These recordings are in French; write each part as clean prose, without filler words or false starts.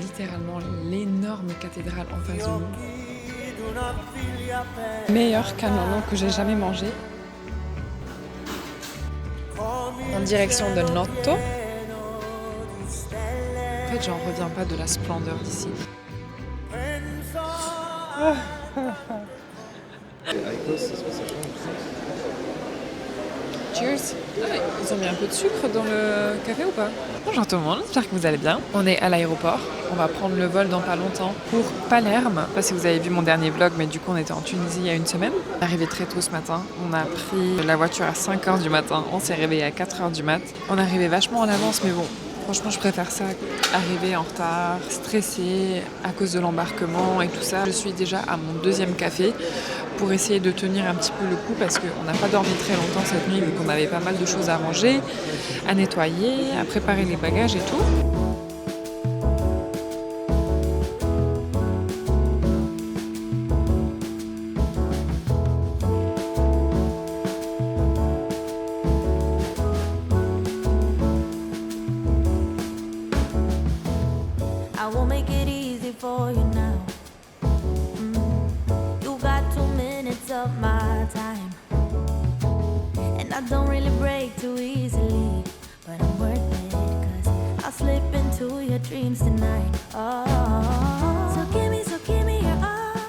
littéralement l'énorme cathédrale en face de nous. Meilleur canon que j'ai jamais mangé. En direction de Noto. En fait, j'en reviens pas de la splendeur d'ici. Cheers. Ils ont mis un peu de sucre dans le café ou pas? Bonjour tout le monde, j'espère que vous allez bien. On est à l'aéroport, on va prendre le vol dans pas longtemps pour Palerme. Je sais pas si vous avez vu mon dernier vlog, mais du coup on était en Tunisie il y a une semaine. On est arrivé très tôt ce matin, on a pris la voiture à 5h du matin, on s'est réveillé à 4h du mat. On est arrivé vachement en avance, mais bon, franchement je préfère ça, arriver en retard, stressé à cause de l'embarquement et tout ça. Je suis déjà à mon deuxième café pour essayer de tenir un petit peu le coup parce qu'on n'a pas dormi très longtemps cette nuit vu qu'on avait pas mal de choses à ranger, à nettoyer, à préparer les bagages et tout. I won't make it easy for you now. You got 2 minutes of my time, and I don't really break too easily, but I'm worth it, 'cause I'll slip into your dreams tonight. Oh, so give me your all.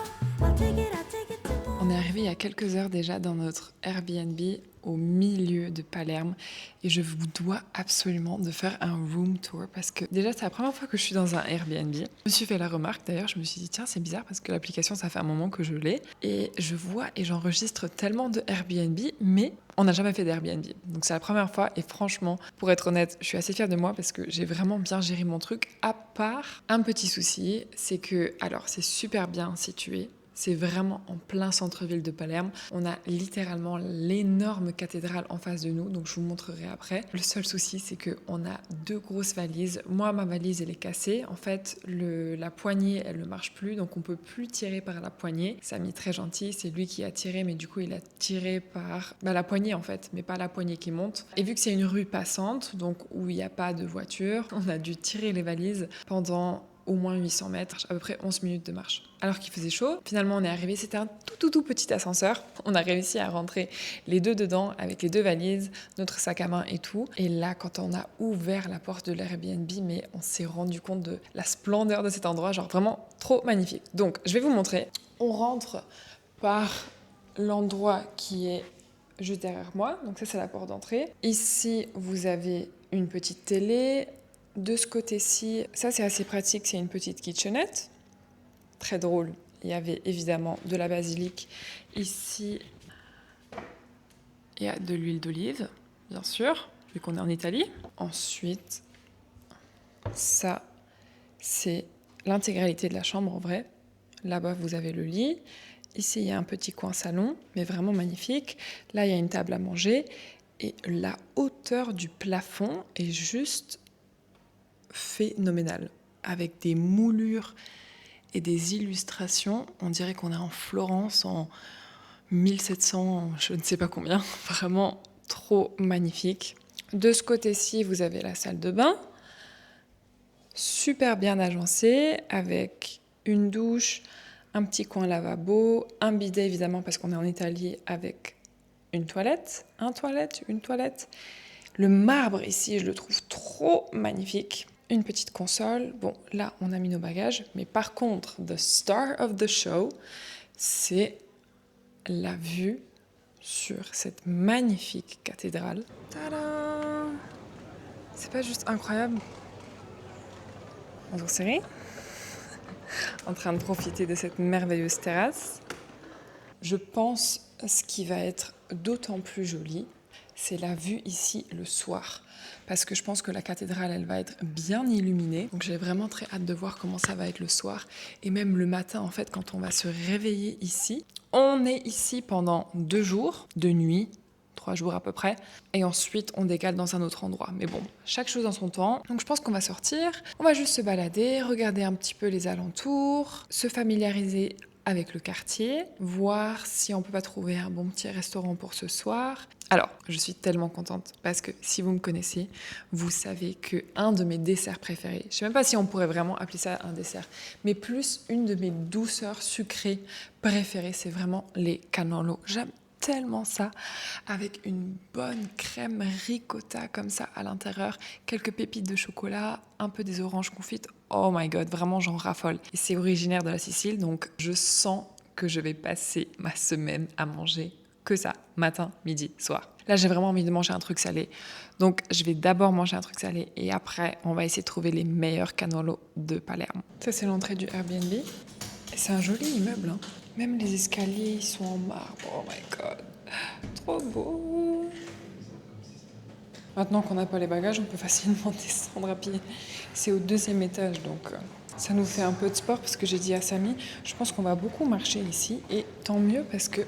I'll take it to more. On est arrivé il y a quelques heures déjà dans notre Airbnb au milieu de Palerme et je vous dois absolument de faire un room tour parce que déjà c'est la première fois que je suis dans un Airbnb. Je me suis fait la remarque d'ailleurs, je me suis dit tiens c'est bizarre parce que l'application ça fait un moment que je l'ai et je vois et j'enregistre tellement de Airbnb mais on n'a jamais fait d'Airbnb. Donc c'est la première fois et franchement pour être honnête je suis assez fière de moi parce que j'ai vraiment bien géré mon truc à part un petit souci, c'est que alors c'est super bien situé. C'est vraiment en plein centre-ville de Palerme. On a littéralement l'énorme cathédrale en face de nous, donc je vous montrerai après. Le seul souci, c'est qu'on a 2 grosses valises. Moi, ma valise, elle est cassée. En fait, la poignée, elle ne marche plus, donc on ne peut plus tirer par la poignée. Samy, très gentil, c'est lui qui a tiré, mais du coup, il a tiré par la poignée, en fait, mais pas la poignée qui monte. Et vu que c'est une rue passante, donc où il n'y a pas de voiture, on a dû tirer les valises pendant au moins 800 mètres, à peu près 11 minutes de marche. Alors qu'il faisait chaud, finalement on est arrivé, c'était un tout petit ascenseur. On a réussi à rentrer les 2 dedans avec les 2 valises, notre sac à main et tout. Et là, quand on a ouvert la porte de l'Airbnb, mais on s'est rendu compte de la splendeur de cet endroit, genre vraiment trop magnifique. Donc, je vais vous montrer. On rentre par l'endroit qui est juste derrière moi. Donc ça, c'est la porte d'entrée. Ici, vous avez une petite télé. De ce côté-ci, ça c'est assez pratique, c'est une petite kitchenette. Très drôle, il y avait évidemment de la basilic. Ici, il y a de l'huile d'olive, bien sûr, vu qu'on est en Italie. Ensuite, ça, c'est l'intégralité de la chambre en vrai. Là-bas, vous avez le lit. Ici, il y a un petit coin salon, mais vraiment magnifique. Là, il y a une table à manger. Et la hauteur du plafond est juste phénoménal, avec des moulures et des illustrations. On dirait qu'on est en Florence en 1700, je ne sais pas combien. Vraiment trop magnifique. De ce côté-ci, vous avez la salle de bain, super bien agencée, avec une douche, un petit coin lavabo, un bidet évidemment parce qu'on est en Italie, avec une toilette. Le marbre ici, je le trouve trop magnifique. Une petite console. Bon, là, on a mis nos bagages. Mais par contre, the star of the show, c'est la vue sur cette magnifique cathédrale. Tadam! C'est pas juste incroyable? Bonjour Cyril. En train de profiter de cette merveilleuse terrasse. Je pense ce qui va être d'autant plus joli, c'est la vue ici le soir. Parce que je pense que la cathédrale, elle va être bien illuminée. Donc j'ai vraiment très hâte de voir comment ça va être le soir. Et même le matin, en fait, quand on va se réveiller ici. On est ici pendant 2 jours, 2 nuits, 3 jours à peu près. Et ensuite, on décale dans un autre endroit. Mais bon, chaque chose en son temps. Donc je pense qu'on va sortir. On va juste se balader, regarder un petit peu les alentours, se familiariser avec le quartier, voir si on peut pas trouver un bon petit restaurant pour ce soir. Alors, je suis tellement contente parce que si vous me connaissez, vous savez que un de mes desserts préférés, je sais même pas si on pourrait vraiment appeler ça un dessert, mais plus une de mes douceurs sucrées préférées, c'est vraiment les cannolo. J'aime tellement ça, avec une bonne crème ricotta comme ça à l'intérieur, quelques pépites de chocolat, un peu des oranges confites. Oh my god, vraiment j'en raffole. Et c'est originaire de la Sicile, donc je sens que je vais passer ma semaine à manger que ça, matin, midi, soir. Là, j'ai vraiment envie de manger un truc salé. Donc, je vais d'abord manger un truc salé et après, on va essayer de trouver les meilleurs cannolo de Palerme. Ça, c'est l'entrée du Airbnb. Et c'est un joli immeuble, hein. Même les escaliers, ils sont en marbre. Oh my god, trop beau. Maintenant qu'on n'a pas les bagages, on peut facilement descendre à pied. C'est au 2e étage, donc ça nous fait un peu de sport parce que j'ai dit à Samy, je pense qu'on va beaucoup marcher ici et tant mieux parce que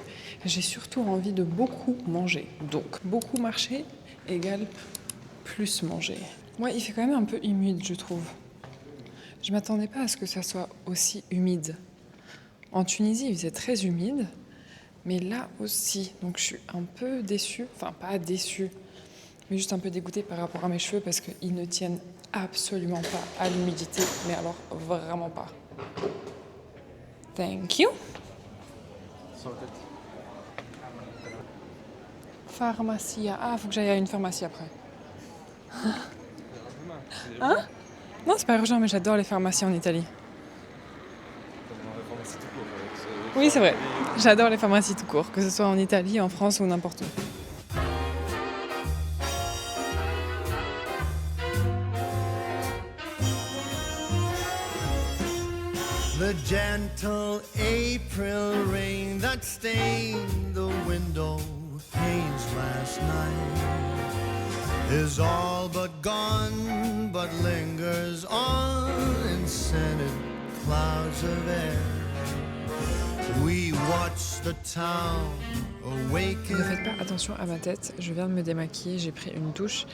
j'ai surtout envie de beaucoup manger. Donc, beaucoup marcher égale plus manger. Ouais, il fait quand même un peu humide, je trouve. Je m'attendais pas à ce que ça soit aussi humide. En Tunisie, il faisait très humide, mais là aussi. Donc je suis un peu déçue, enfin pas déçue, mais juste un peu dégoûtée par rapport à mes cheveux parce qu'ils ne tiennent absolument pas à l'humidité, mais alors vraiment pas. Thank you. Pharmacia. Ah, faut que j'aille à une pharmacie après. Hein? Non, c'est pas urgent, mais j'adore les pharmacies en Italie. Oui, c'est vrai. J'adore les pharmacies tout court, que ce soit en Italie, en France ou n'importe où. The gentle April rain that stained the window panes last night is all but gone, but lingers on in scented clouds of air. We watch the town awaken. Ne faites pas attention à ma tête, je viens de me démaquiller, j'ai pris une douche.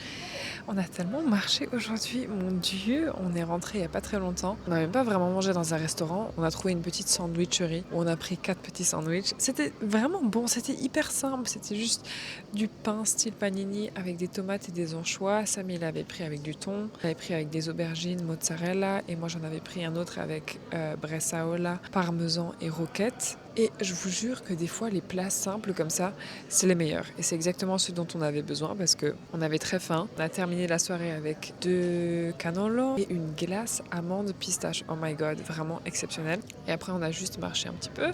On a tellement marché aujourd'hui, mon Dieu, on est rentré il n'y a pas très longtemps. On n'a même pas vraiment mangé dans un restaurant, on a trouvé une petite sandwicherie où on a pris 4 petits sandwichs. C'était vraiment bon, c'était hyper simple, c'était juste du pain style panini avec des tomates et des anchois. Sam il avait pris avec du thon, il avait pris avec des aubergines, mozzarella et moi j'en avais pris un autre avec bressaola, parmesan et roquette. Et je vous jure que des fois, les plats simples comme ça, c'est les meilleurs. Et c'est exactement ce dont on avait besoin parce qu'on avait très faim. On a terminé la soirée avec 2 cannolo et une glace amande pistache. Oh my god, vraiment exceptionnel. Et après, on a juste marché un petit peu.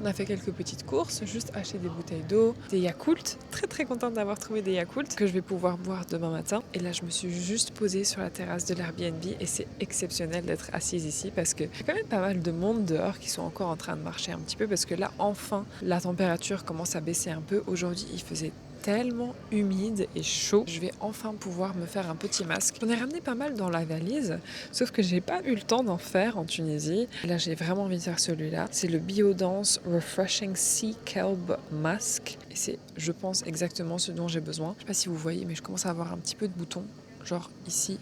On a fait quelques petites courses, juste acheté des bouteilles d'eau, des Yakult. Très très contente d'avoir trouvé des Yakult que je vais pouvoir boire demain matin. Et là, je me suis juste posée sur la terrasse de l'Airbnb et c'est exceptionnel d'être assise ici parce qu'il y a quand même pas mal de monde dehors qui sont encore en train de marcher un petit peu parce que là, enfin, la température commence à baisser un peu. Aujourd'hui, il faisait tellement humide et chaud. Je vais enfin pouvoir me faire un petit masque. J'en ai ramené pas mal dans la valise, sauf que j'ai pas eu le temps d'en faire en Tunisie. Là, j'ai vraiment envie de faire celui-là. C'est le Biodance Refreshing Sea Kelp Mask. Et c'est, je pense, exactement ce dont j'ai besoin. Je sais pas si vous voyez, mais je commence à avoir un petit peu de boutons, genre ici,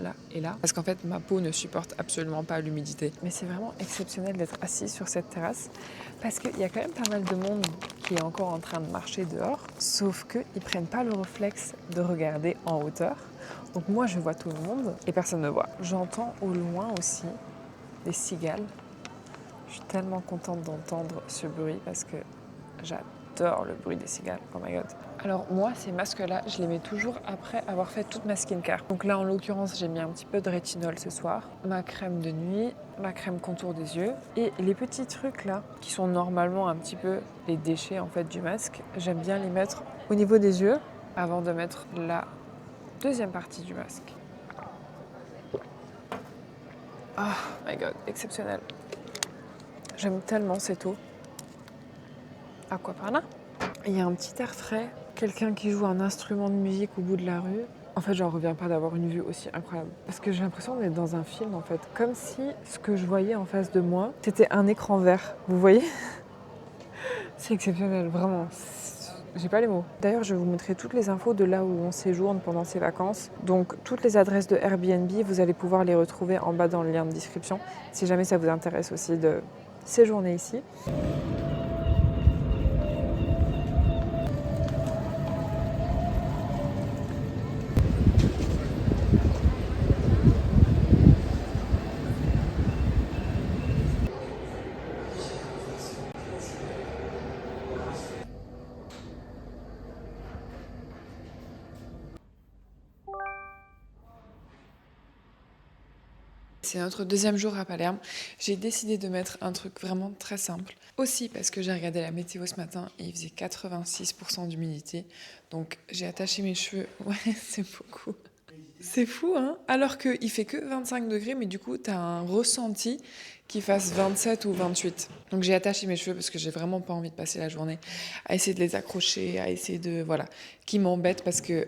là et là, parce qu'en fait ma peau ne supporte absolument pas l'humidité. Mais c'est vraiment exceptionnel d'être assis sur cette terrasse parce qu'il y a quand même pas mal de monde qui est encore en train de marcher dehors, sauf qu'ils prennent pas le réflexe de regarder en hauteur. Donc moi je vois tout le monde et personne ne voit. J'entends au loin aussi des cigales. Je suis tellement contente d'entendre ce bruit parce que j'adore le bruit des cigales. Oh my god. Alors moi, ces masques-là, je les mets toujours après avoir fait toute ma skincare. Donc là, en l'occurrence, j'ai mis un petit peu de rétinol ce soir, ma crème de nuit, ma crème contour des yeux et les petits trucs là, qui sont normalement un petit peu les déchets en fait du masque, j'aime bien les mettre au niveau des yeux avant de mettre la deuxième partie du masque. Oh my god, exceptionnel. J'aime tellement cette eau. Aquaprana. Il y a un petit air frais, quelqu'un qui joue un instrument de musique au bout de la rue. En fait, j'en reviens pas d'avoir une vue aussi incroyable. Parce que j'ai l'impression d'être dans un film, en fait. Comme si ce que je voyais en face de moi, c'était un écran vert. Vous voyez? C'est exceptionnel, vraiment. J'ai pas les mots. D'ailleurs, je vous mettrai toutes les infos de là où on séjourne pendant ces vacances. Donc, toutes les adresses de Airbnb, vous allez pouvoir les retrouver en bas dans le lien de description. Si jamais ça vous intéresse aussi de séjourner ici. C'est notre deuxième jour à Palerme. J'ai décidé de mettre un truc vraiment très simple. Aussi parce que j'ai regardé la météo ce matin et il faisait 86% d'humidité. Donc j'ai attaché mes cheveux. Ouais, c'est beaucoup. C'est fou, hein? Alors qu'il fait que 25 degrés, mais du coup, t'as un ressenti qui fasse 27 ou 28. Donc j'ai attaché mes cheveux parce que j'ai vraiment pas envie de passer la journée à essayer de les accrocher, à essayer de... Voilà. Qui m'embête parce que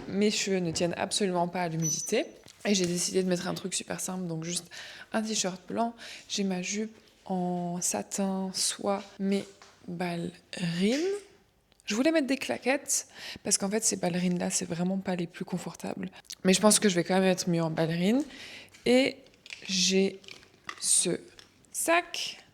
mes cheveux ne tiennent absolument pas à l'humidité. Et j'ai décidé de mettre un truc super simple, donc juste un t-shirt blanc. J'ai ma jupe en satin soie, mes ballerines. Je voulais mettre des claquettes, parce qu'en fait, ces ballerines-là, c'est vraiment pas les plus confortables. Mais je pense que je vais quand même être mieux en ballerine. Et j'ai ce sac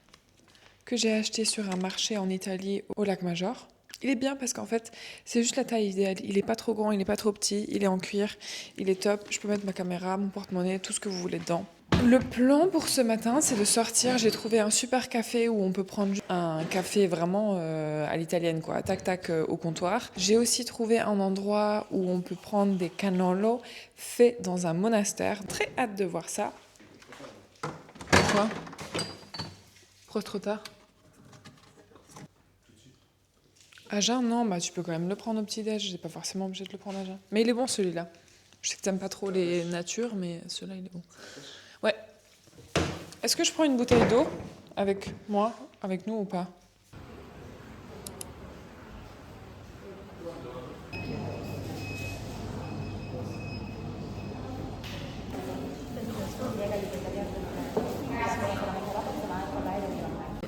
que j'ai acheté sur un marché en Italie au Lac Major. Il est bien parce qu'en fait, c'est juste la taille idéale. Il est pas trop grand, il est pas trop petit, il est en cuir, il est top. Je peux mettre ma caméra, mon porte-monnaie, tout ce que vous voulez dedans. Le plan pour ce matin, c'est de sortir. J'ai trouvé un super café où on peut prendre un café vraiment à l'italienne, quoi. Tac, tac, au comptoir. J'ai aussi trouvé un endroit où on peut prendre des cannolo faits dans un monastère. Très hâte de voir ça. Quoi ? Pourquoi trop tard ? À jeun, non, bah tu peux quand même le prendre au petit-déj. J'ai pas forcément obligé de le prendre à jeun. Mais il est bon celui-là. Je sais que t'aimes pas trop les natures, mais celui-là il est bon. Ouais. Est-ce que je prends une bouteille d'eau avec moi, avec nous ou pas ?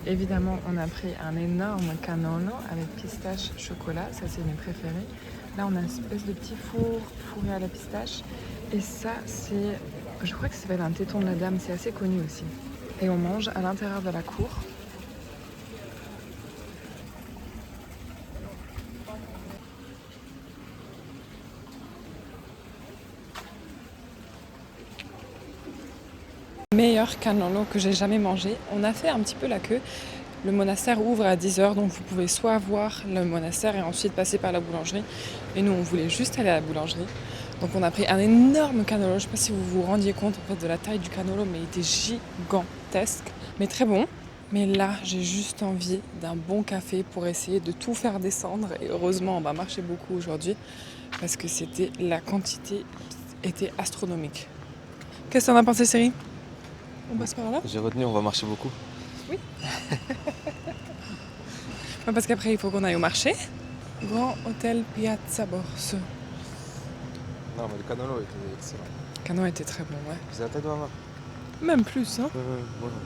Évidemment, on a pris un énorme cannolo avec pistache chocolat, ça c'est mes préférés. Là, on a une espèce de petit four fourré à la pistache. Et ça, c'est, je crois que ça s'appelle un téton de la dame, c'est assez connu aussi. Et on mange à l'intérieur de la cour. Meilleur cannolo que j'ai jamais mangé. On a fait un petit peu la queue. Le monastère ouvre à 10h, donc vous pouvez soit voir le monastère et ensuite passer par la boulangerie. Et nous, on voulait juste aller à la boulangerie. Donc on a pris un énorme cannolo. Je ne sais pas si vous vous rendiez compte en fait, de la taille du cannolo, mais il était gigantesque. Mais très bon. Mais là, j'ai juste envie d'un bon café pour essayer de tout faire descendre. Et heureusement, on va marcher beaucoup aujourd'hui parce que la quantité était astronomique. Qu'est-ce que t'en as pensé, Cyril ? On passe par là ? J'ai retenu, on va marcher beaucoup. Oui. Parce qu'après, il faut qu'on aille au marché. Grand Hôtel Piazza Borso. Non, mais le cannolo était excellent. Le canon était très bon, ouais. Vous avez la taille de ma main ? Même plus, hein. Voilà.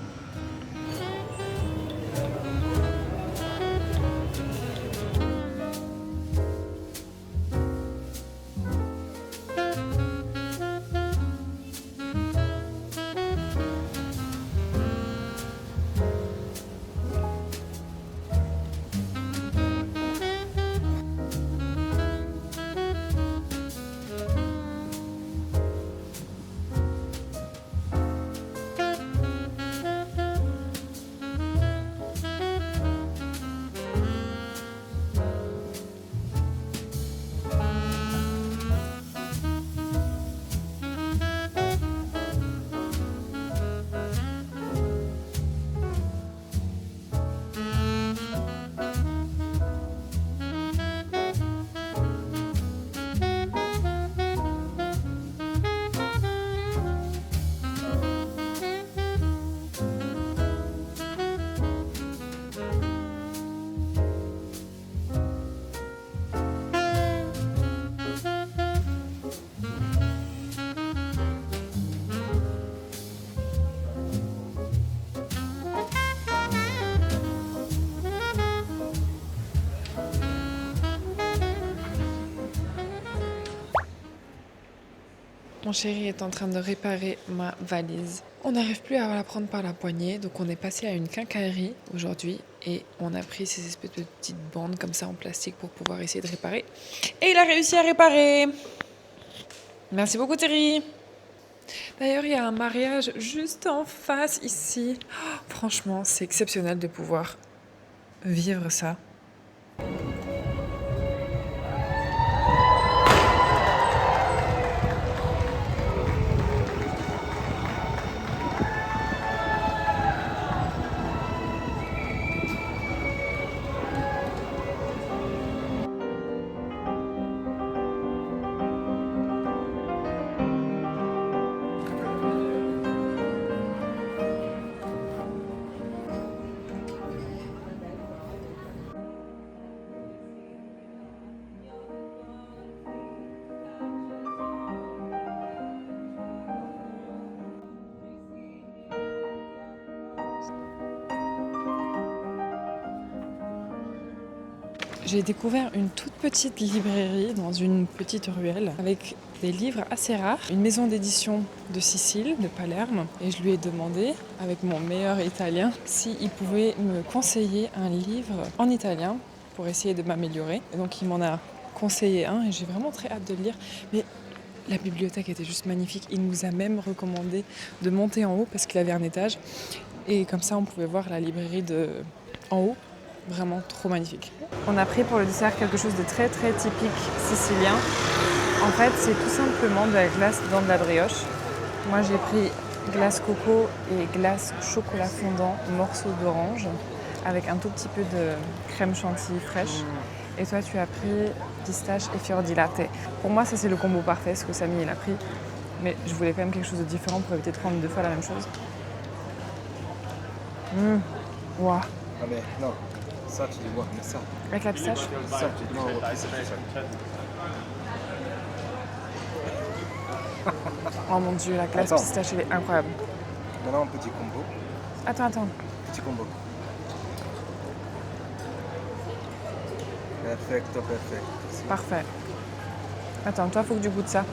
Mon chéri est en train de réparer ma valise. On n'arrive plus à la prendre par la poignée, donc on est passé à une quincaillerie aujourd'hui et on a pris ces espèces de petites bandes comme ça en plastique pour pouvoir essayer de réparer. Et il a réussi à réparer. Merci beaucoup Thierry. D'ailleurs, il y a un mariage juste en face ici. Oh, franchement, c'est exceptionnel de pouvoir vivre ça. J'ai découvert une toute petite librairie dans une petite ruelle avec des livres assez rares. Une maison d'édition de Sicile, de Palerme. Et je lui ai demandé, avec mon meilleur italien, s'il pouvait me conseiller un livre en italien pour essayer de m'améliorer. Et donc il m'en a conseillé un et j'ai vraiment très hâte de le lire. Mais la bibliothèque était juste magnifique. Il nous a même recommandé de monter en haut parce qu'il avait un étage. Et comme ça, on pouvait voir la librairie en haut. Vraiment trop magnifique. On a pris pour le dessert quelque chose de très très typique sicilien. En fait, c'est tout simplement de la glace dans de la brioche. Moi, j'ai pris glace coco et glace chocolat fondant, morceau d'orange, avec un tout petit peu de crème chantilly fraîche. Et toi, tu as pris pistache et fior di latte. Pour moi, ça c'est le combo parfait, ce que Samy il a pris. Mais je voulais quand même quelque chose de différent pour éviter de prendre 2 fois la même chose. Waouh. Ah mais non, ça tu les vois, mais ça. Avec la pistache. Ça tu non, ça. Oh mon dieu, la glace Attends. pistache, elle est incroyable. Maintenant un petit combo. Attends. Petit combo. Perfecto. Parfait. Attends, toi, faut que tu goûtes ça.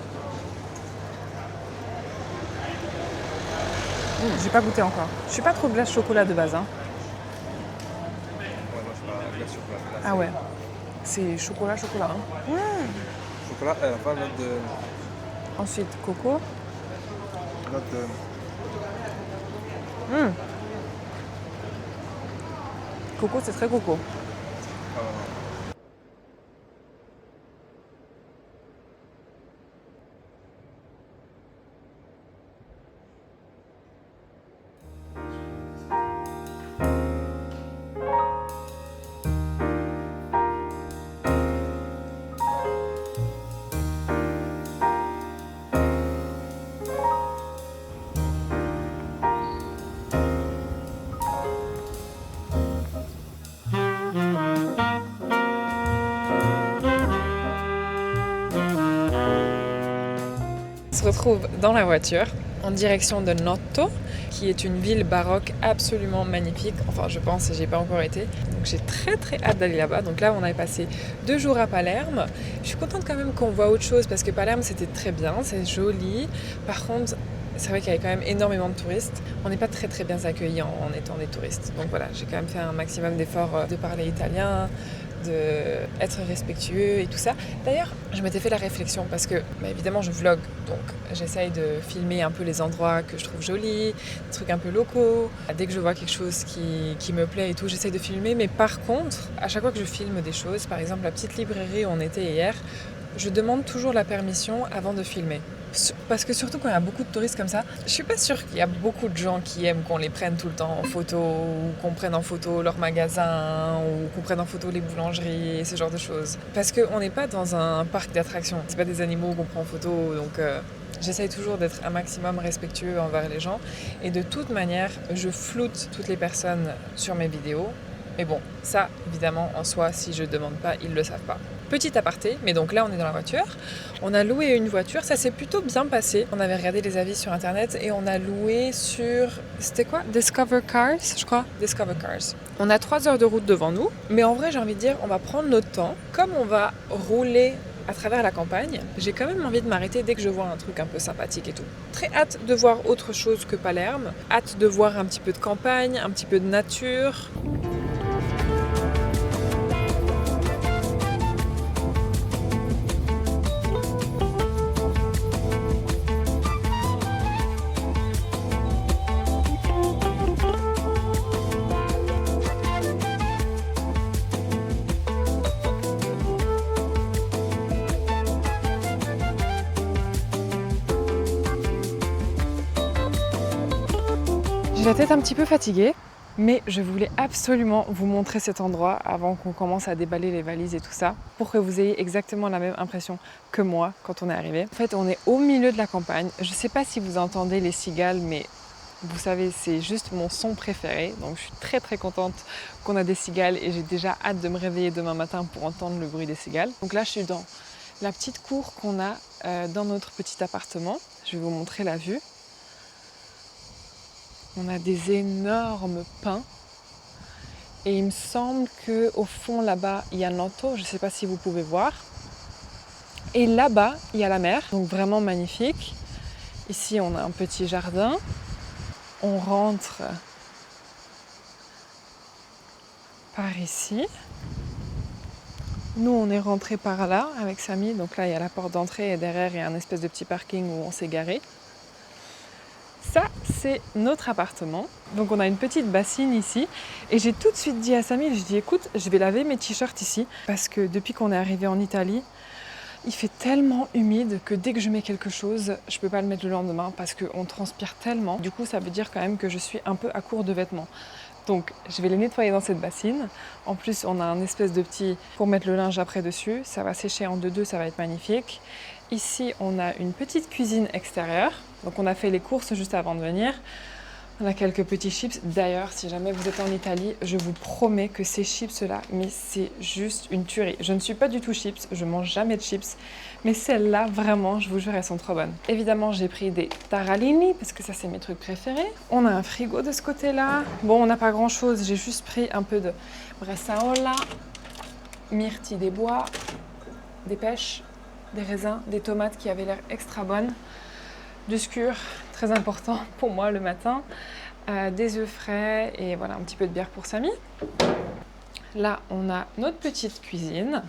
J'ai pas goûté encore. Je suis pas trop glace chocolat de base. Hein. Ouais, moi je parle glace chocolat. Là, Ah ouais. C'est chocolat. Hein. Chocolat, enfin note de. Ensuite, coco. Note de. Coco, c'est très coco. Ah, ouais. On se retrouve dans la voiture en direction de Noto, qui est une ville baroque absolument magnifique. Enfin, je pense, j'ai pas encore été. Donc j'ai très très hâte d'aller là-bas. Donc là, on avait passé 2 jours à Palerme. Je suis contente quand même qu'on voit autre chose parce que Palerme, c'était très bien, c'est joli. Par contre, c'est vrai qu'il y avait quand même énormément de touristes. On n'est pas très très bien accueillis en étant des touristes. Donc voilà, j'ai quand même fait un maximum d'efforts de parler italien, d'être respectueux et tout ça. D'ailleurs, je m'étais fait la réflexion parce que, évidemment, je vlog, donc j'essaye de filmer un peu les endroits que je trouve jolis, des trucs un peu locaux. Dès que je vois quelque chose qui me plaît et tout, j'essaye de filmer. Mais par contre, à chaque fois que je filme des choses, par exemple la petite librairie où on était hier, je demande toujours la permission avant de filmer. Parce que surtout quand il y a beaucoup de touristes comme ça, je suis pas sûre qu'il y a beaucoup de gens qui aiment qu'on les prenne tout le temps en photo, ou qu'on prenne en photo leur magasin, ou qu'on prenne en photo les boulangeries, et ce genre de choses. Parce qu'on n'est pas dans un parc d'attractions, c'est pas des animaux qu'on prend en photo, donc j'essaye toujours d'être un maximum respectueux envers les gens. Et de toute manière, je floute toutes les personnes sur mes vidéos. Mais bon, ça, évidemment, en soi, si je ne demande pas, ils ne le savent pas. Petit aparté, mais donc là, on est dans la voiture. On a loué une voiture, ça s'est plutôt bien passé. On avait regardé les avis sur Internet et on a loué sur... C'était quoi? Discover Cars, je crois. Discover Cars. On a 3 heures de route devant nous, mais en vrai, j'ai envie de dire, on va prendre notre temps. Comme on va rouler à travers la campagne, j'ai quand même envie de m'arrêter dès que je vois un truc un peu sympathique et tout. Très hâte de voir autre chose que Palerme, hâte de voir un petit peu de campagne, un petit peu de nature. J'ai la tête un petit peu fatiguée, mais je voulais absolument vous montrer cet endroit avant qu'on commence à déballer les valises et tout ça, pour que vous ayez exactement la même impression que moi quand on est arrivé. En fait, on est au milieu de la campagne. Je ne sais pas si vous entendez les cigales, mais vous savez, c'est juste mon son préféré. Donc je suis très très contente qu'on a des cigales et j'ai déjà hâte de me réveiller demain matin pour entendre le bruit des cigales. Donc là, je suis dans la petite cour qu'on a dans notre petit appartement. Je vais vous montrer la vue. On a des énormes pins et il me semble qu'au fond là-bas il y a Noto, je ne sais pas si vous pouvez voir. Et là-bas il y a la mer, donc vraiment magnifique. Ici on a un petit jardin. On rentre par ici. Nous on est rentré par là avec Samy, donc là il y a la porte d'entrée et derrière il y a un espèce de petit parking où on s'est garé. Ça, c'est notre appartement. Donc on a une petite bassine ici. Et j'ai tout de suite dit à Samy, je dis écoute, je vais laver mes t-shirts ici. Parce que depuis qu'on est arrivé en Italie, il fait tellement humide que dès que je mets quelque chose, je ne peux pas le mettre le lendemain parce qu'on transpire tellement. Du coup, ça veut dire quand même que je suis un peu à court de vêtements. Donc je vais les nettoyer dans cette bassine. En plus, on a un espèce de petit pour mettre le linge après dessus. Ça va sécher en 2-2, ça va être magnifique. Ici, on a une petite cuisine extérieure. Donc on a fait les courses juste avant de venir. On a quelques petits chips. D'ailleurs, si jamais vous êtes en Italie, je vous promets que ces chips-là, mais c'est juste une tuerie. Je ne suis pas du tout chips, je mange jamais de chips. Mais celles-là, vraiment, je vous jure, elles sont trop bonnes. Évidemment, j'ai pris des taralini, parce que ça, c'est mes trucs préférés. On a un frigo de ce côté-là. Bon, on n'a pas grand-chose, j'ai juste pris un peu de bressaola, myrtille des bois, des pêches, des raisins, des tomates qui avaient l'air extra bonnes, du skyr, très important pour moi le matin, des œufs frais et voilà un petit peu de bière pour Samy. Là, on a notre petite cuisine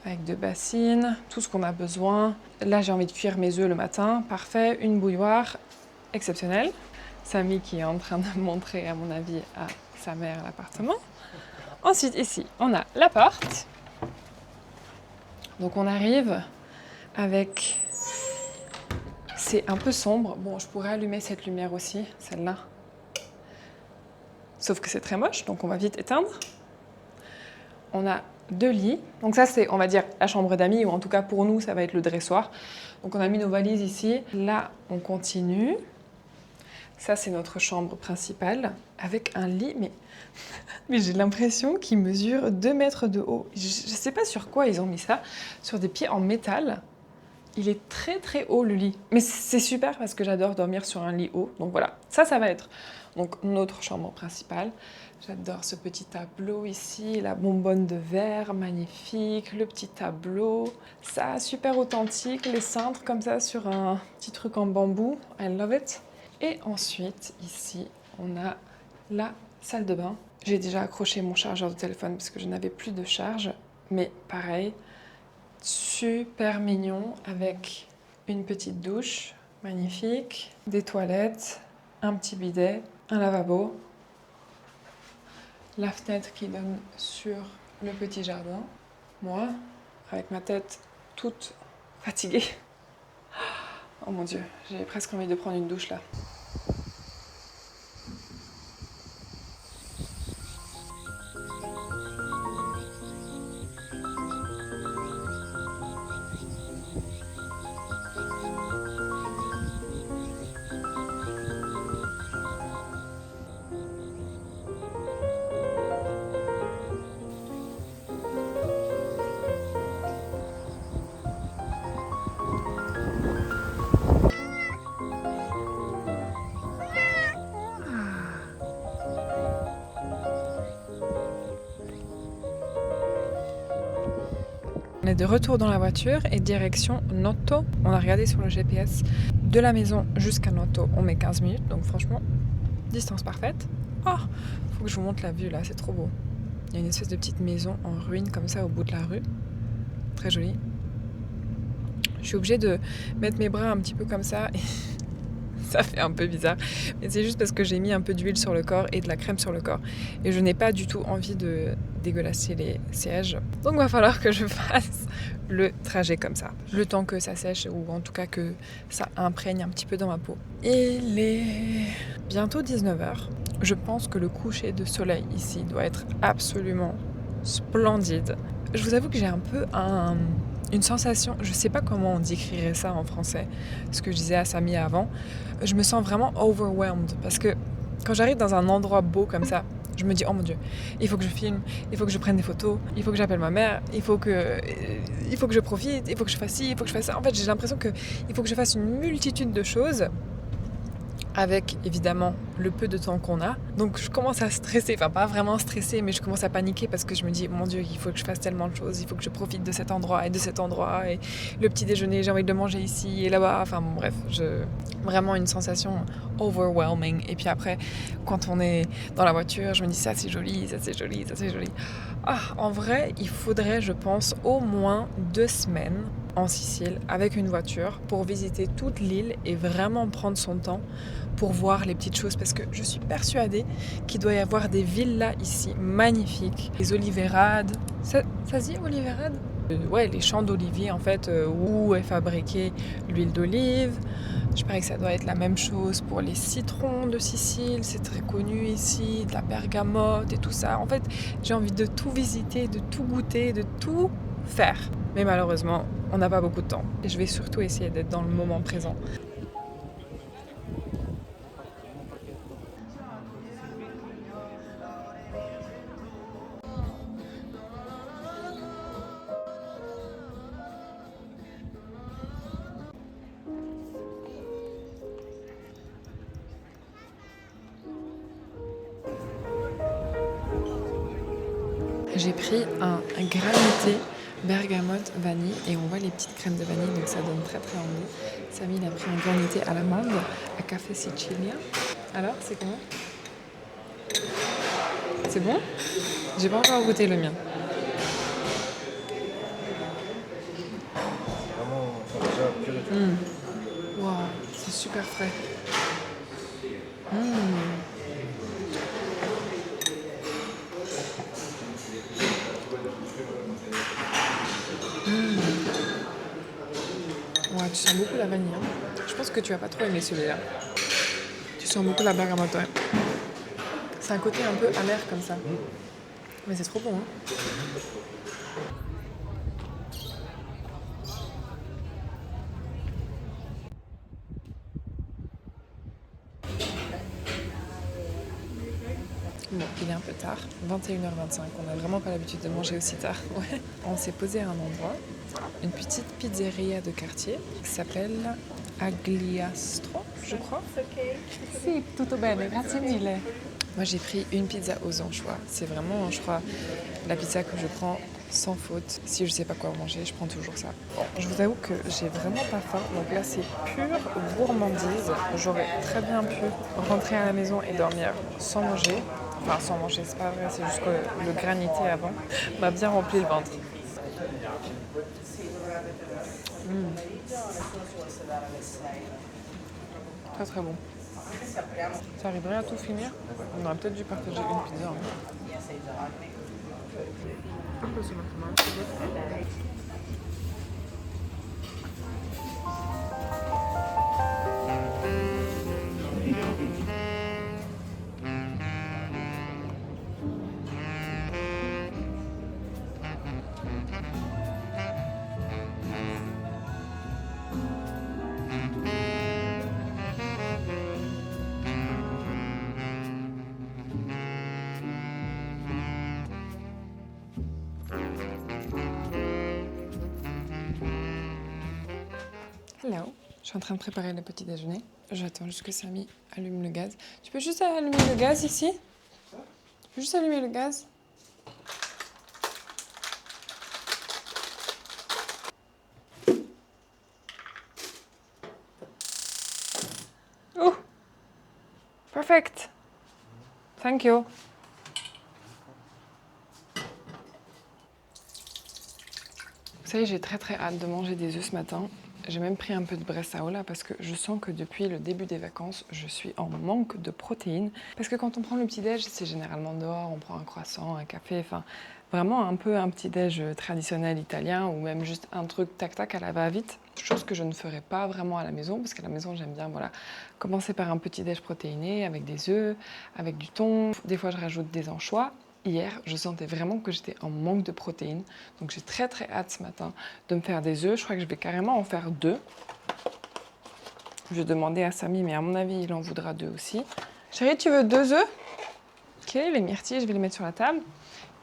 avec 2 bassines, tout ce qu'on a besoin. Là, j'ai envie de cuire mes œufs le matin, parfait, une bouilloire exceptionnelle. Samy qui est en train de montrer, à mon avis, à sa mère l'appartement. Ensuite, ici, on a la porte. Donc on arrive avec... C'est un peu sombre. Bon, je pourrais allumer cette lumière aussi, celle-là. Sauf que c'est très moche, donc on va vite éteindre. On a 2 lits. Donc ça, c'est, on va dire, la chambre d'amis, ou en tout cas pour nous, ça va être le dressoir. Donc on a mis nos valises ici. Là, on continue. Ça, c'est notre chambre principale, avec un lit, mais j'ai l'impression qu'il mesure 2 mètres de haut. Je ne sais pas sur quoi ils ont mis ça, sur des pieds en métal. Il est très très haut le lit. Mais c'est super parce que j'adore dormir sur un lit haut. Donc voilà, ça va être donc notre chambre principale. J'adore ce petit tableau ici, la bonbonne de verre, magnifique, le petit tableau. Ça, super authentique, les cintres comme ça sur un petit truc en bambou. I love it. Et ensuite, ici, on a la salle de bain. J'ai déjà accroché mon chargeur de téléphone parce que je n'avais plus de charge. Mais pareil, super mignon avec une petite douche magnifique, des toilettes, un petit bidet, un lavabo, la fenêtre qui donne sur le petit jardin. Moi, avec ma tête toute fatiguée. Oh mon Dieu, j'ai presque envie de prendre une douche là. On est de retour dans la voiture et direction Noto. On a regardé sur le GPS. De la maison jusqu'à Noto, on met 15 minutes. Donc franchement, distance parfaite. Oh, faut que je vous montre la vue là, c'est trop beau. Il y a une espèce de petite maison en ruine comme ça au bout de la rue. Très jolie. Je suis obligée de mettre mes bras un petit peu comme ça. Et ça fait un peu bizarre. Mais c'est juste parce que j'ai mis un peu d'huile sur le corps et de la crème sur le corps. Et je n'ai pas du tout envie de dégueulasser les sièges. Donc il va falloir que je fasse le trajet comme ça. Le temps que ça sèche ou en tout cas que ça imprègne un petit peu dans ma peau. Il est bientôt 19h. Je pense que le coucher de soleil ici doit être absolument splendide. Je vous avoue que j'ai un peu une sensation, je sais pas comment on décrirait ça en français, ce que je disais à Samy avant, je me sens vraiment overwhelmed parce que quand j'arrive dans un endroit beau comme ça, je me dis oh mon dieu, il faut que je filme, il faut que je prenne des photos, il faut que j'appelle ma mère, il faut que je profite, il faut que je fasse ci, il faut que je fasse ça. En fait, j'ai l'impression qu'il faut que je fasse une multitude de choses avec évidemment le peu de temps qu'on a. Donc je commence à stresser, enfin pas vraiment stresser, mais je commence à paniquer parce que je me dis mon dieu, il faut que je fasse tellement de choses, il faut que je profite de cet endroit et de cet endroit, et le petit déjeuner j'ai envie de le manger ici et là-bas, enfin bon, bref, vraiment une sensation overwhelming. Et puis après quand on est dans la voiture, je me dis ça c'est joli, ça c'est joli, ça c'est joli. Ah, en vrai il faudrait je pense au moins 2 semaines en Sicile avec une voiture pour visiter toute l'île et vraiment prendre son temps pour voir les petites choses parce que je suis persuadée qu'il doit y avoir des villas ici magnifiques, les olivérades, ça se dit olivérades ? Ouais, les champs d'oliviers en fait où est fabriquée l'huile d'olive. Je parie que ça doit être la même chose pour les citrons de Sicile, c'est très connu ici, de la bergamote et tout ça. En fait, j'ai envie de tout visiter, de tout goûter, de tout faire. Mais malheureusement, on n'a pas beaucoup de temps. Et je vais surtout essayer d'être dans le moment présent. J'ai pris un granité bergamote vanille et on voit les petites crèmes de vanille donc ça donne très très envie. Samy il a pris un granité à l'amande à Café Sicilia. Alors c'est comment ? C'est bon ? J'ai pas encore goûté le mien. Vraiment, enfin, déjà pur et tout. Waouh, c'est super frais. Ouais, tu sens beaucoup la vanille. Hein. Je pense que tu vas pas trop aimer celui-là. Tu sens beaucoup la bergamote. Ouais. C'est un côté un peu amer comme ça. Mais c'est trop bon. Hein. Bon, il est un peu tard, 21h25. On n'a vraiment pas l'habitude de manger aussi tard. Ouais. On s'est posé à un endroit, une petite pizzeria de quartier qui s'appelle Agliastro, je crois. Si, tutto bene, grazie mille. Moi, j'ai pris une pizza aux anchois. C'est vraiment, je crois, la pizza que je prends sans faute. Si je sais pas quoi manger, je prends toujours ça. Bon, je vous avoue que j'ai vraiment pas faim. Donc là, c'est pure gourmandise. J'aurais très bien pu rentrer à la maison et dormir sans manger. Enfin, sans manger, c'est pas vrai, c'est juste que le granité avant m'a bien rempli le ventre. Très très bon. Ça arriverait à tout finir. On aurait peut-être dû partager une pizza. Hello, je suis en train de préparer le petit déjeuner. J'attends juste que Samy allume le gaz. Tu peux juste allumer le gaz ici ? Tu peux juste allumer le gaz ? Perfect. Thank you. Vous savez, j'ai très hâte de manger des œufs ce matin. J'ai même pris un peu de bresaola parce que je sens que depuis le début des vacances, je suis en manque de protéines. Parce que quand on prend le petit-déj, c'est généralement dehors, on prend un croissant, un café, enfin vraiment un peu un petit-déj traditionnel italien ou même juste un truc tac-tac à la va-vite. Chose que je ne ferais pas vraiment à la maison parce qu'à la maison, j'aime bien commencer par un petit-déj protéiné avec des œufs, avec du thon. Des fois, je rajoute des anchois. Hier, je sentais vraiment que j'étais en manque de protéines. Donc j'ai très hâte ce matin de me faire des œufs. Je crois que je vais carrément en faire 2. Je vais demander à Samy, mais à mon avis, il en voudra 2 aussi. Chérie, tu veux 2 œufs? Ok, les myrtilles, je vais les mettre sur la table.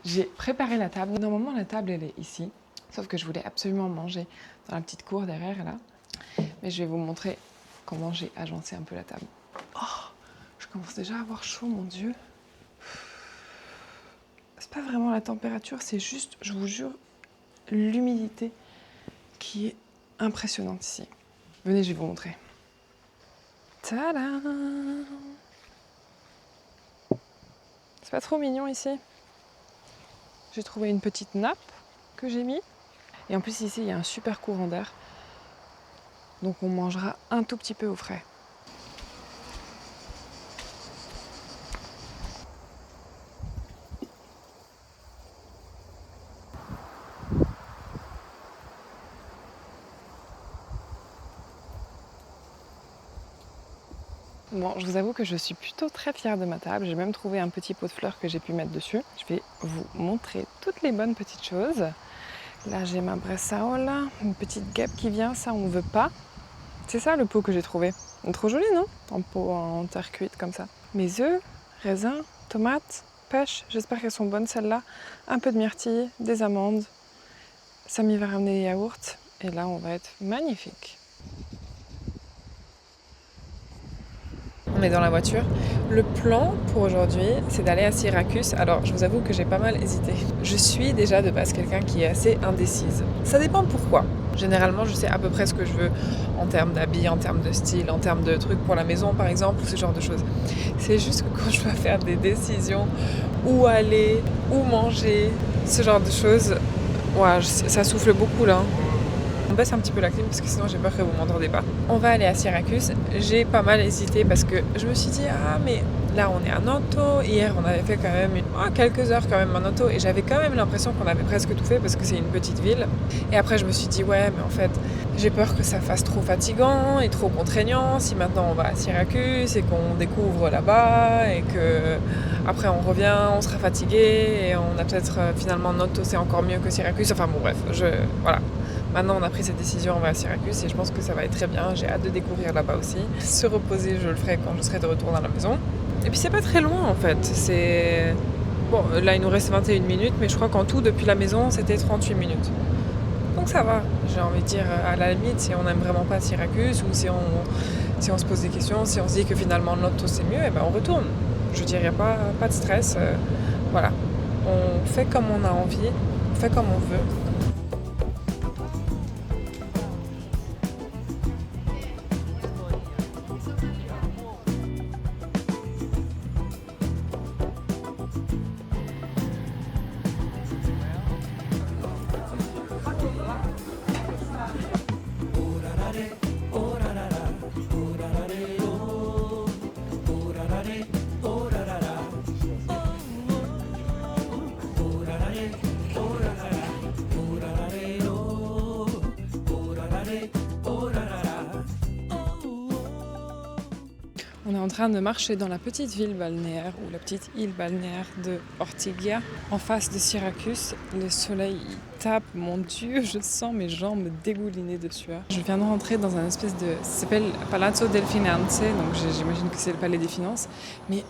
J'ai préparé la table. Normalement, la table, elle est ici. Sauf que je voulais absolument manger dans la petite cour derrière, là. Mais je vais vous montrer comment j'ai agencé un peu la table. Oh, je commence déjà à avoir chaud, mon Dieu. C'est pas vraiment la température, c'est juste, je vous jure, l'humidité qui est impressionnante ici. Venez, je vais vous montrer. Tadam! C'est pas trop mignon ici. J'ai trouvé une petite nappe que j'ai mis. Et en plus ici, il y a un super courant d'air. Donc on mangera un tout petit peu au frais. Bon, je vous avoue que je suis plutôt très fière de ma table. J'ai même trouvé un petit pot de fleurs que j'ai pu mettre dessus. Je vais vous montrer toutes les bonnes petites choses. Là, j'ai ma bresaola, une petite guêpe qui vient. Ça, on ne veut pas. C'est ça le pot que j'ai trouvé. Trop joli, non? En pot en terre cuite comme ça. Mes œufs, raisins, tomates, pêches. J'espère qu'elles sont bonnes celles-là. Un peu de myrtille, des amandes. Samy va ramener les yaourts. Et là, on va être magnifique. On est dans la voiture. Le plan pour aujourd'hui, c'est d'aller à Syracuse. Alors, je vous avoue que j'ai pas mal hésité. Je suis déjà de base quelqu'un qui est assez indécise. Ça dépend pourquoi. Généralement, je sais à peu près ce que je veux en termes d'habits, en termes de style, en termes de trucs pour la maison, par exemple, ou ce genre de choses. C'est juste que quand je dois faire des décisions, où aller, où manger, ce genre de choses, ouais, ça souffle beaucoup là. On baisse un petit peu la clim parce que sinon j'ai peur que vous m'entendez pas. On va aller à Syracuse. J'ai pas mal hésité parce que je me suis dit mais là on est en auto. Hier on avait fait quand même quelques heures quand même en auto et j'avais quand même l'impression qu'on avait presque tout fait parce que c'est une petite ville. Et après je me suis dit mais en fait j'ai peur que ça fasse trop fatigant et trop contraignant si maintenant on va à Syracuse et qu'on découvre là-bas et que après on revient, on sera fatigué et on a peut-être finalement en auto c'est encore mieux que Syracuse. Enfin bon bref, voilà. Maintenant, on a pris cette décision, on va à Syracuse et je pense que ça va être très bien. J'ai hâte de découvrir là-bas aussi. Se reposer, je le ferai quand je serai de retour dans la maison. Et puis, c'est pas très loin en fait. Bon, là, il nous reste 21 minutes, mais je crois qu'en tout, depuis la maison, c'était 38 minutes. Donc, ça va. J'ai envie de dire, à la limite, si on n'aime vraiment pas Syracuse ou si on se pose des questions, si on se dit que finalement l'auto c'est mieux, on retourne. Je veux dire, il n'y a pas de stress. Voilà. On fait comme on a envie, on fait comme on veut. On est en train de marcher dans la petite ville balnéaire ou la petite île balnéaire de Ortigia, en face de Syracuse. Le soleil tape, mon Dieu, je sens mes jambes dégouliner de sueur. Je viens de rentrer dans un espèce de... ça s'appelle Palazzo del Finanze, donc j'imagine que c'est le palais des finances. Mais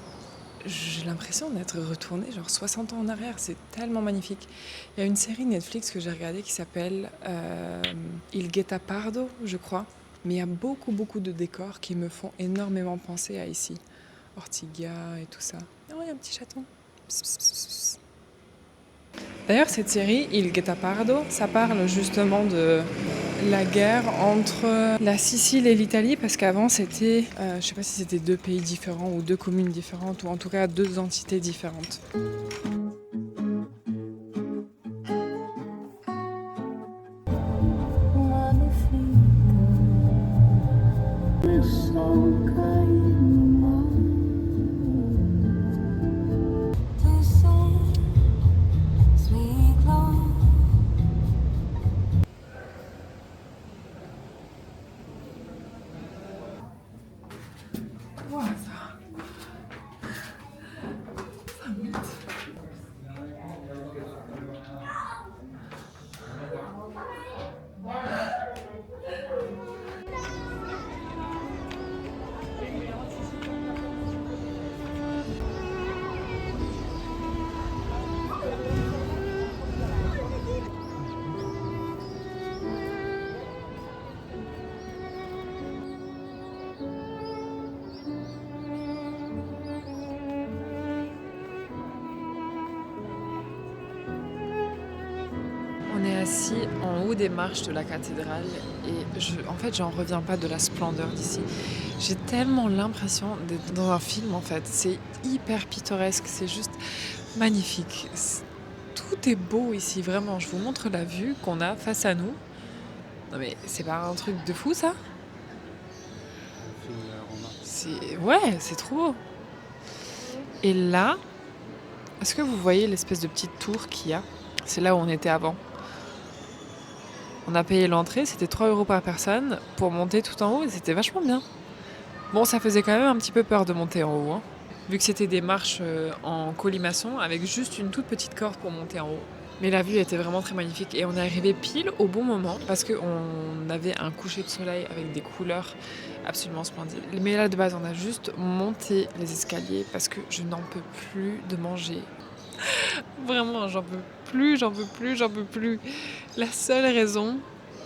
j'ai l'impression d'être retournée genre 60 ans en arrière, c'est tellement magnifique. Il y a une série Netflix que j'ai regardée qui s'appelle Il Guettapardo, je crois. Mais il y a beaucoup de décors qui me font énormément penser à ici. Ortigia et tout ça. Oh, il y a un petit chaton. Pss, pss, pss, pss. D'ailleurs, cette série, Il Guettapardo, ça parle justement la guerre entre la Sicile et l'Italie, parce qu'avant c'était, je sais pas si c'était deux pays différents ou deux communes différentes, ou en tout cas deux entités différentes. On est assis en haut des marches de la cathédrale et en fait, j'en reviens pas de la splendeur d'ici. J'ai tellement l'impression d'être dans un film en fait. C'est hyper pittoresque, c'est juste magnifique. Tout est beau ici, vraiment. Je vous montre la vue qu'on a face à nous. Non mais c'est pas un truc de fou ça? Ouais, c'est trop beau. Et là, est-ce que vous voyez l'espèce de petite tour qu'il y a? C'est là où on était avant. On a payé l'entrée, c'était 3 € par personne pour monter tout en haut et c'était vachement bien. Bon, ça faisait quand même un petit peu peur de monter en haut, hein, vu que c'était des marches en colimaçon avec juste une toute petite corde pour monter en haut. Mais la vue était vraiment très magnifique et on est arrivé pile au bon moment parce qu'on avait un coucher de soleil avec des couleurs absolument splendides. Mais là de base, on a juste monté les escaliers parce que je n'en peux plus de manger. Vraiment, j'en peux plus. La seule raison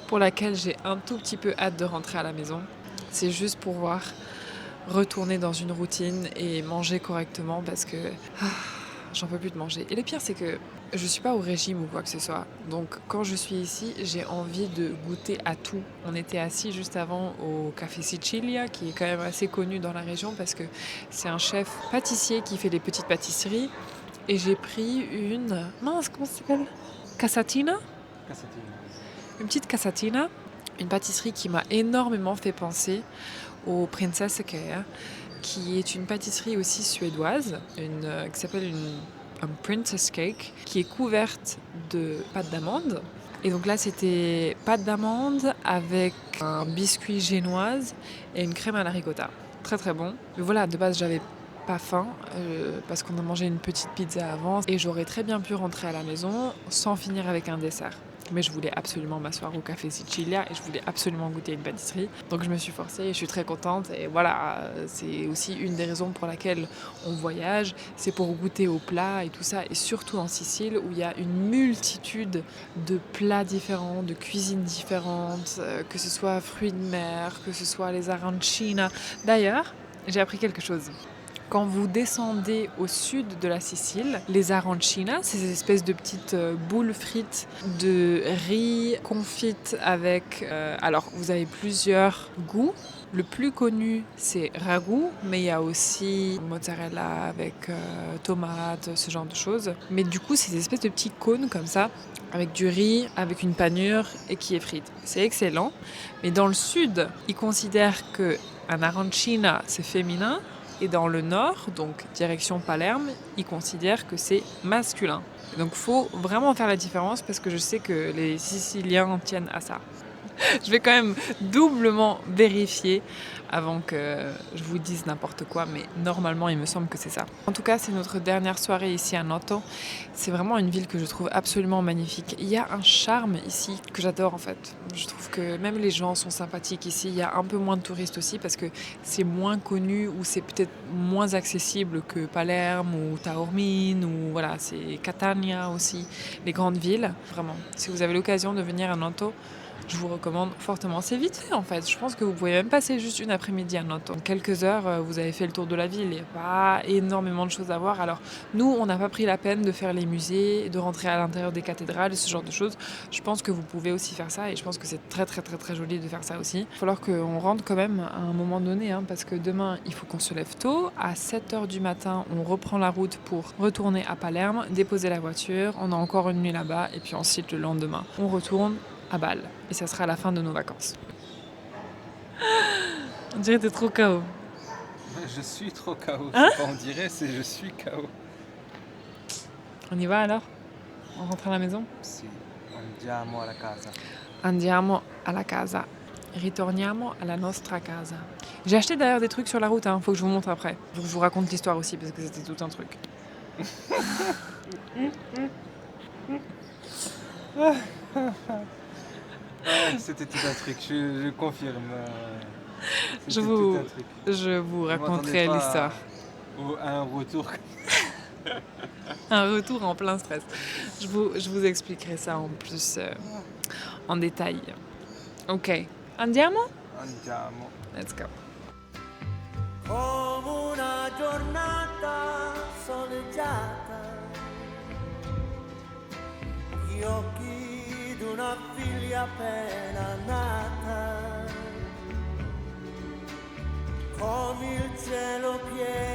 pour laquelle j'ai un tout petit peu hâte de rentrer à la maison, c'est juste pour pouvoir retourner dans une routine et manger correctement parce que j'en peux plus de manger. Et le pire, c'est que je suis pas au régime ou quoi que ce soit. Donc quand je suis ici, j'ai envie de goûter à tout. On était assis juste avant au Café Sicilia, qui est quand même assez connu dans la région parce que c'est un chef pâtissier qui fait des petites pâtisseries. Et j'ai pris une... Mince, comment ça s'appelle? Cassatina? Une petite cassatina. Une pâtisserie qui m'a énormément fait penser au Prinsessekea, qui est une pâtisserie aussi suédoise, qui s'appelle un princess cake, qui est couverte de pâte d'amande. Et donc là, c'était pâte d'amande avec un biscuit génoise et une crème à la ricotta. Très très bon. Mais voilà, de base, j'avais pas faim parce qu'on a mangé une petite pizza avant et j'aurais très bien pu rentrer à la maison sans finir avec un dessert. Mais je voulais absolument m'asseoir au Café Sicilia et je voulais absolument goûter une pâtisserie. Donc je me suis forcée et je suis très contente. Et voilà, c'est aussi une des raisons pour laquelle on voyage. C'est pour goûter aux plats et tout ça. Et surtout en Sicile où il y a une multitude de plats différents, de cuisines différentes, que ce soit fruits de mer, que ce soit les arancina. D'ailleurs, j'ai appris quelque chose. Quand vous descendez au sud de la Sicile, les arancina, c'est ces espèces de petites boules frites de riz confites avec... alors, vous avez plusieurs goûts. Le plus connu, c'est ragoût, mais il y a aussi mozzarella avec tomates, ce genre de choses. Mais du coup, c'est des espèces de petits cônes comme ça, avec du riz, avec une panure et qui est frite. C'est excellent. Mais dans le sud, ils considèrent qu'un arancina, c'est féminin. Et dans le nord, donc direction Palerme, ils considèrent que c'est masculin. Donc il faut vraiment faire la différence parce que je sais que les Siciliens tiennent à ça. Je vais quand même doublement vérifier avant que je vous dise n'importe quoi, mais normalement il me semble que c'est ça. En tout cas, c'est notre dernière soirée ici à Noto. C'est vraiment une ville que je trouve absolument magnifique. Il y a un charme ici que j'adore en fait. Je trouve que même les gens sont sympathiques ici. Il y a un peu moins de touristes aussi parce que c'est moins connu ou c'est peut-être moins accessible que Palerme ou Taormine ou voilà, c'est Catania aussi, les grandes villes. Vraiment, si vous avez l'occasion de venir à Noto, Je vous recommande fortement. C'est vite fait en fait. Je pense que vous pouvez même passer juste une après-midi à Noto. En quelques heures, vous avez fait le tour de la ville. Il n'y a pas énormément de choses à voir. Alors nous, on n'a pas pris la peine de faire les musées, de rentrer à l'intérieur des cathédrales, ce genre de choses. Je pense que vous pouvez aussi faire ça et je pense que c'est très très très très joli de faire ça aussi. Il va falloir qu'on rentre quand même à un moment donné parce que demain, il faut qu'on se lève tôt. À 7h du matin, on reprend la route pour retourner à Palerme, déposer la voiture. On a encore une nuit là-bas et puis ensuite le lendemain, on retourne à Bâle. Et ça sera la fin de nos vacances. On dirait que t'es trop KO. Je suis trop KO. Hein? C'est pas on dirait, c'est je suis KO. On y va alors? On rentre à la maison? Si, andiamo alla casa. Andiamo alla casa. Ritorniamo alla nostra casa. J'ai acheté d'ailleurs des trucs sur la route, faut que je vous montre après. Faut que je vous raconte l'histoire aussi parce que c'était tout un truc. C'était tout un truc, je confirme. C'était Je vous- tout un truc. Je vous Je raconterai m'attendais pas l'histoire. à un retour. Un retour en plein stress. Je vous expliquerai ça en plus en détail. Ok. Andiamo? Andiamo. Let's go. Come una giornata soleggiata, gli occhi d'una figlia appena nata, come il cielo pieno